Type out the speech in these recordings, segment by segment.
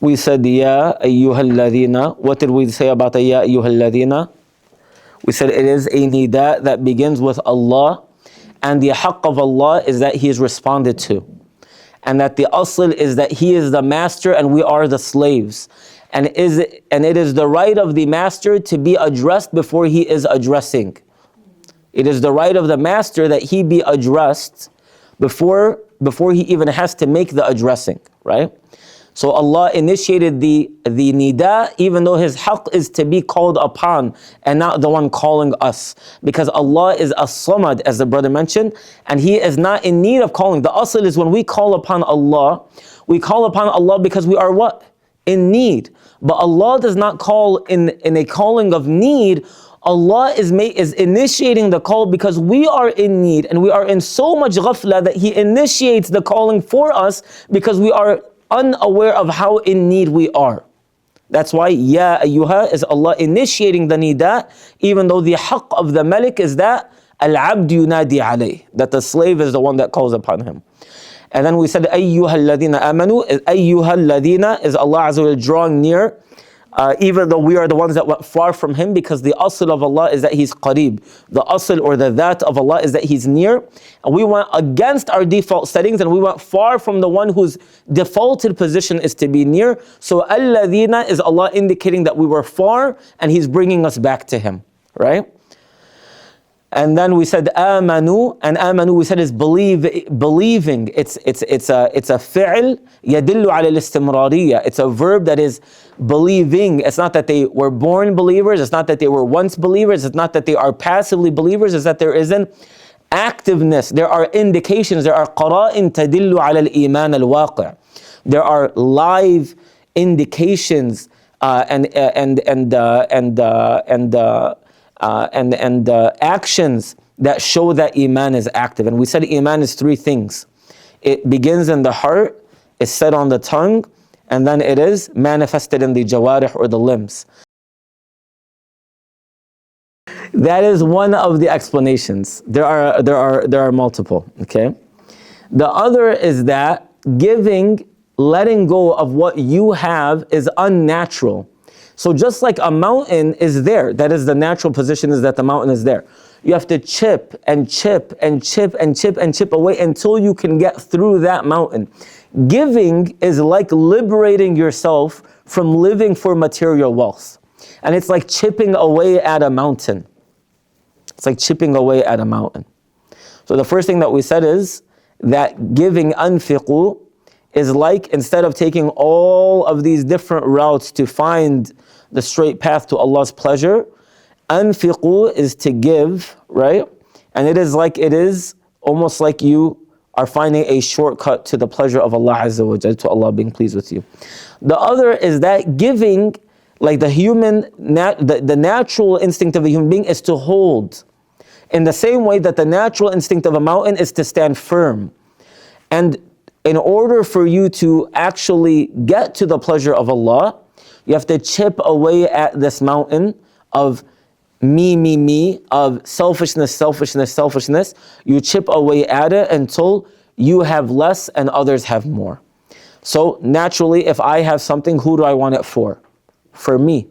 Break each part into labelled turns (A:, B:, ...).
A: We said, Ya ayyuhal ladhina. What did we say about the Ya ayyuhal ladhina? We said it is a nida that begins with Allah, and the haqq of Allah is that He is responded to. And that the asl is that He is the master and we are the slaves. And it is the right of the master to be addressed before he is addressing. It is the right of the master that he be addressed before he even has to make the addressing, right? So Allah initiated the nida, even though His haqq is to be called upon and not the one calling us. Because Allah is as-samad, as the brother mentioned, and He is not in need of calling. The asl is when we call upon Allah, we call upon Allah because we are what? In need. But Allah does not call in a calling of need. Allah is initiating the call because we are in need and we are in so much ghafla that He initiates the calling for us because we are unaware of how in need we are. That's why Ya ayyuha is Allah initiating the nida, even though the haqq of the malik is that al-abd yunadi alayh, that the slave is the one that calls upon him. And then we said ayyuha alladhina amanu, ayyuha alladhina is Allah Azza wa Jalla drawing near, even though we are the ones that went far from Him, because the asl of Allah is that He's qareeb. The asl or the that of Allah is that He's near. And we went against our default settings and we went far from the one whose defaulted position is to be near. So alladhina is Allah indicating that we were far and He's bringing us back to Him, right? And then we said amanu, and amanu we said is believing. It's a fi'l yadillu ala al-istimrariyya. It's a verb that is believing. It's not that they were born believers. It's not that they were once believers. It's not that they are passively believers. It's that there is an activeness. There are indications. There are qara'in tadillu ala al-iman al-waqi'. There are live indications and actions that show that iman is active. And we said iman is three things. It begins in the heart, is said on the tongue, and then it is manifested in the jawarih or the limbs. That is one of the explanations. There are multiple, okay? The other is that giving, letting go of what you have is unnatural. So just like a mountain is there, that is the natural position, is that the mountain is there. You have to chip and chip and chip and chip and chip away until you can get through that mountain. Giving is like liberating yourself from living for material wealth. And it's like chipping away at a mountain. It's like chipping away at a mountain. So the first thing that we said is that giving anfiqu is like, instead of taking all of these different routes to find the straight path to Allah's pleasure, anfiqu is to give, right? And it is almost like you are finding a shortcut to the pleasure of Allah Azza wa Jalla, to Allah being pleased with you. The other is that giving, like the natural instinct of a human being is to hold. In the same way that the natural instinct of a mountain is to stand firm. And in order for you to actually get to the pleasure of Allah, you have to chip away at this mountain of me, of selfishness. You chip away at it until you have less and others have more. So naturally, if I have something, who do I want it for? For me.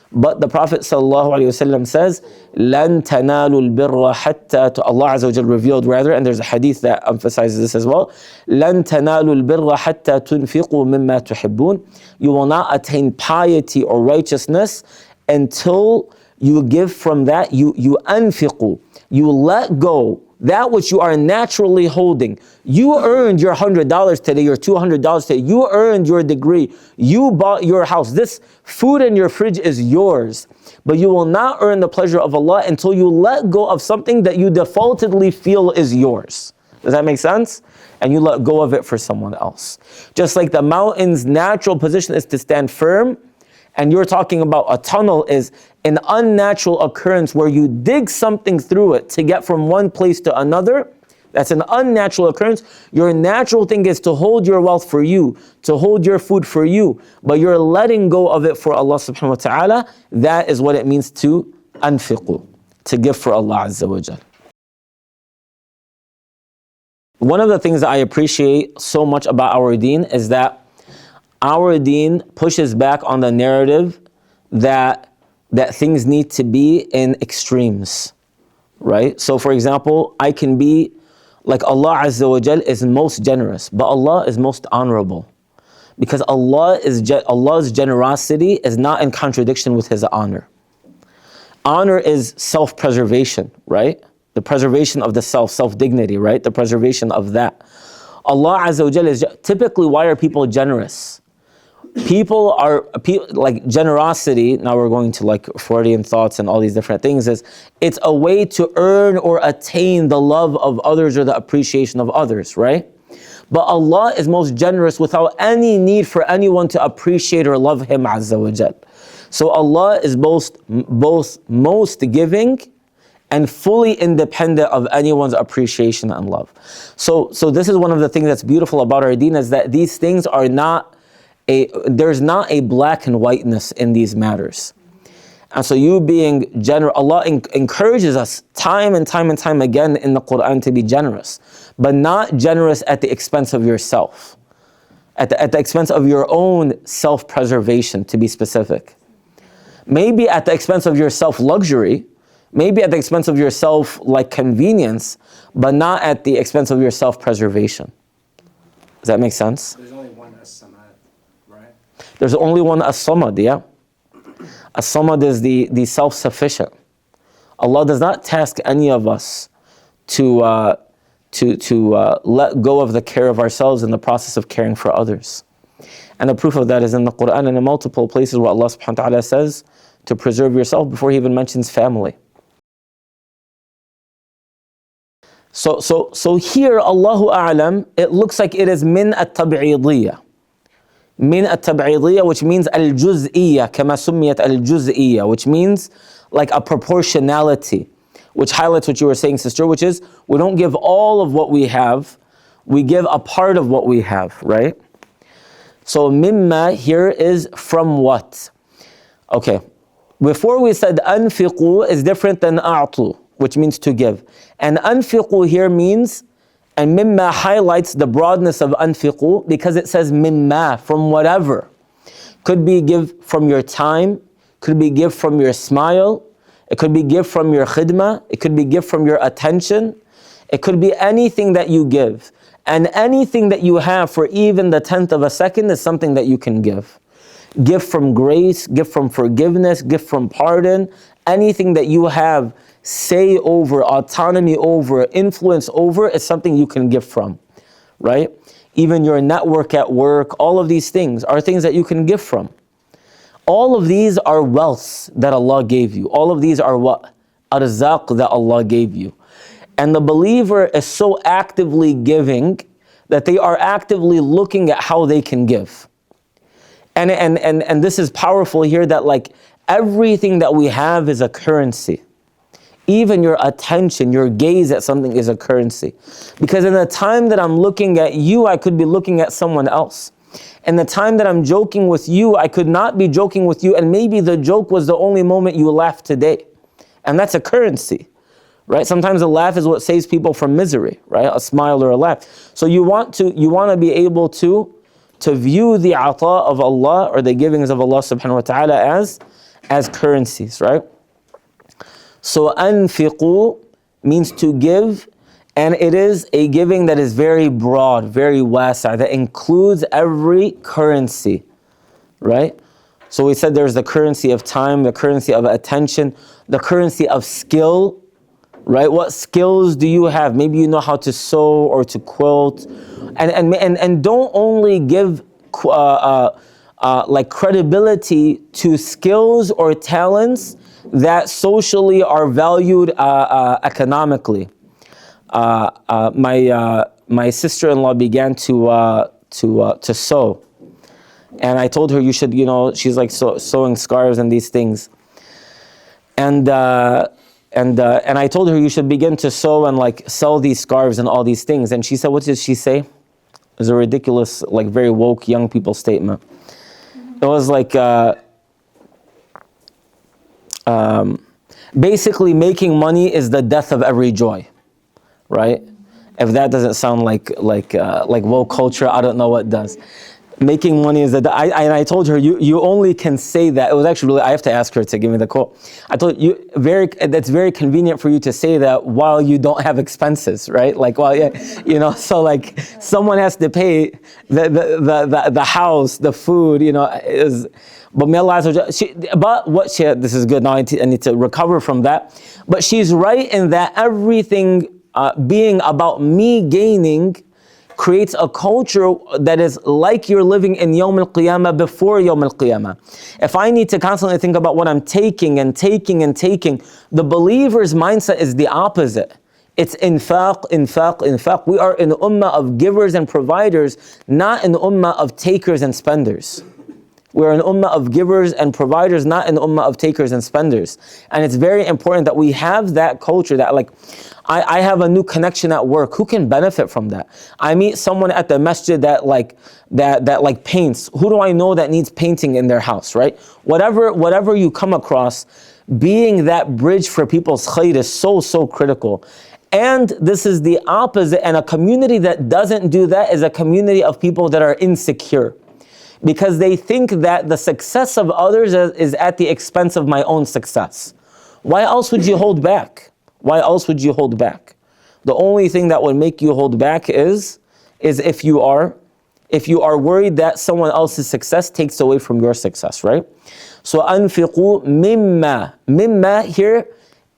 A: But the Prophet ﷺ says, لَن تَنَالُوا الْبِرَّ حَتَّى, Allah Azza wa Jal revealed rather, and there's a hadith that emphasizes this as well, لَن تَنَالُوا الْبِرَّ حَتَّى تُنْفِقُوا مِمَّا تُحِبُّونَ. You will not attain piety or righteousness until you give from that, you anfiqu, you let go that which you are naturally holding. You earned your $100 today, your $200 today. You earned your degree. You bought your house. This food in your fridge is yours. But you will not earn the pleasure of Allah until you let go of something that you defaultedly feel is yours. Does that make sense? And you let go of it for someone else. Just like the mountain's natural position is to stand firm, and you're talking about a tunnel is an unnatural occurrence where you dig something through it to get from one place to another. That's an unnatural occurrence. Your natural thing is to hold your wealth for you, to hold your food for you, but you're letting go of it for Allah subhanahu wa ta'ala. That is what it means to anfiqu, to give for Allah Azza wa Jal. One of the things that I appreciate so much about our deen is that our deen pushes back on the narrative that things need to be in extremes, right? So for example, I can be like Allah Azza wa Jal is most generous, but Allah is most honorable. Because Allah's generosity is not in contradiction with His honor. Honor is self-preservation, right? The preservation of the self-dignity, right? The preservation of that. Allah Azza wa Jal is, typically, why are people generous? People like generosity, now we're going to like Freudian thoughts and all these different things, is it's a way to earn or attain the love of others or the appreciation of others, right? But Allah is most generous without any need for anyone to appreciate or love Him Azza wa Jal. So Allah is both most giving and fully independent of anyone's appreciation and love. So this is one of the things that's beautiful about our deen, is that these things are there's not a black and whiteness in these matters. And so you being generous, Allah encourages us time and time and time again in the Quran to be generous, but not generous at the expense of yourself, at the expense of your own self-preservation, to be specific. Maybe at the expense of your self-luxury, maybe at the expense of your self-convenience, but not at the expense of your self-preservation. Does that make sense?
B: There's only one as-samad, right?
A: There's only one as-samad, yeah. As-samad is the self-sufficient. Allah does not task any of us to let go of the care of ourselves in the process of caring for others. And the proof of that is in the Quran and in multiple places where Allah subhanahu wa ta'ala says to preserve yourself before He even mentions family. So here, Allahu A'lam, it looks like it is min at-tab'idiyya. Min at-tab'idiyya, which means al-juz'iyya, kama summiyat al-juz'iyya, which means like a proportionality, which highlights what you were saying, sister, which is we don't give all of what we have, we give a part of what we have, right? So mimma here is from what? Okay, before we said anfiqu is different than a'tu, which means to give. And anfiqu here means, and mimma highlights the broadness of anfiqu because it says mimma, from whatever. Could be give from your time, could be give from your smile, it could be give from your khidmah, it could be give from your attention, it could be anything that you give. And anything that you have for even the 10th of a second is something that you can give. Give from grace, give from forgiveness, give from pardon, anything that you have say over, autonomy over, influence over is something you can give from, right? Even your network at work, all of these things are things that you can give from. All of these are wealth that Allah gave you. All of these are what? Arzaq that Allah gave you. And the believer is so actively giving that they are actively looking at how they can give. And this is powerful here, that like everything that we have is a currency. Even your attention, your gaze at something is a currency. Because in the time that I'm looking at you, I could be looking at someone else. In the time that I'm joking with you, I could not be joking with you, and maybe the joke was the only moment you laughed today. And that's a currency, right? Sometimes a laugh is what saves people from misery, right? A smile or a laugh. So you want to be able to view the ata of Allah or the givings of Allah subhanahu wa ta'ala as currencies, right? So anfiqu means to give, and it is a giving that is very broad, very wasa, that includes every currency, right? So we said there's the currency of time, the currency of attention, the currency of skill, right? What skills do you have? Maybe you know how to sew or to quilt, and don't only give like credibility to skills or talents that socially are valued economically. My sister-in-law began to sew, and I told her you should, she's like sewing scarves and these things, and I told her you should begin to sew and like sell these scarves and all these things. And she said, what did she say? It was a ridiculous, like very woke young people statement. It was like, basically making money is the death of every joy, right? If that doesn't sound like woke culture, I don't know what does. Making money is and I told her, you only can say that. It was actually really, I have to ask her to give me the quote. I told you, that's very convenient for you to say that while you don't have expenses, right? Like, well, yeah, you know, so like someone has to pay the house, the food, you know, but may Allah, this is good, now I need to recover from that. But she's right in that everything being about me gaining creates a culture that is like you're living in Yawm al-Qiyamah before Yawm al-Qiyamah. If I need to constantly think about what I'm taking and taking and taking, the believer's mindset is the opposite. It's infaq, infaq, infaq. We are an ummah of givers and providers, not an ummah of takers and spenders. We're an ummah of givers and providers, not an ummah of takers and spenders. And it's very important that we have that culture that like, I have a new connection at work. Who can benefit from that? I meet someone at the masjid that paints. Who do I know that needs painting in their house, right? Whatever you come across, being that bridge for people's khair is so critical. And this is the opposite. And a community that doesn't do that is a community of people that are insecure, because they think that the success of others is at the expense of my own success. Why else would you hold back? Why else would you hold back? The only thing that would make you hold back is if you are worried that someone else's success takes away from your success, right? So anfiqu mimma. Mimma here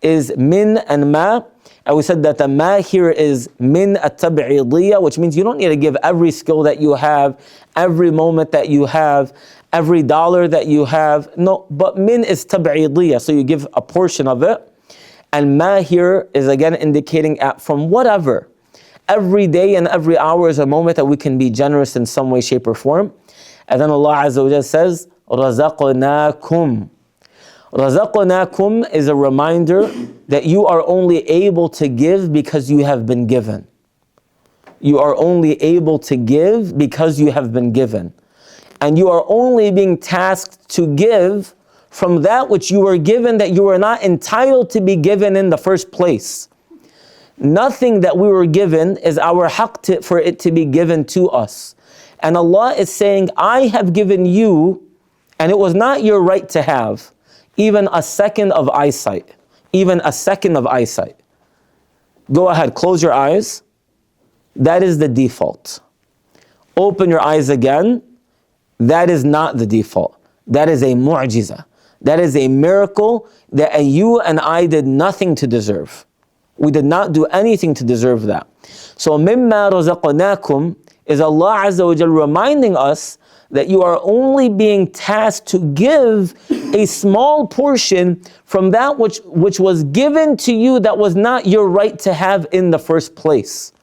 A: is min and ma. And we said that the ma here is min at-tab'idiyya, which means you don't need to give every skill that you have, every moment that you have, every dollar that you have. No, but min is tab'idiyya, so you give a portion of it. And ma here is again indicating from whatever. Every day and every hour is a moment that we can be generous in some way, shape, or form. And then Allah Azza wa Jalla says, razaqnakum. Razaqnakum is a reminder that you are only able to give because you have been given. You are only able to give because you have been given. And you are only being tasked to give from that which you were given that you were not entitled to be given in the first place. Nothing that we were given is our haqq for it to be given to us. And Allah is saying, I have given you, and it was not your right to have, even a second of eyesight. Even a second of eyesight. Go ahead, close your eyes. That is the default. Open your eyes again. That is not the default. That is a mu'jiza. That is a miracle that you and I did nothing to deserve. We did not do anything to deserve that. So mimma razaqnakum is Allah Azza wa Jalla reminding us that you are only being tasked to give a small portion from that which was given to you that was not your right to have in the first place.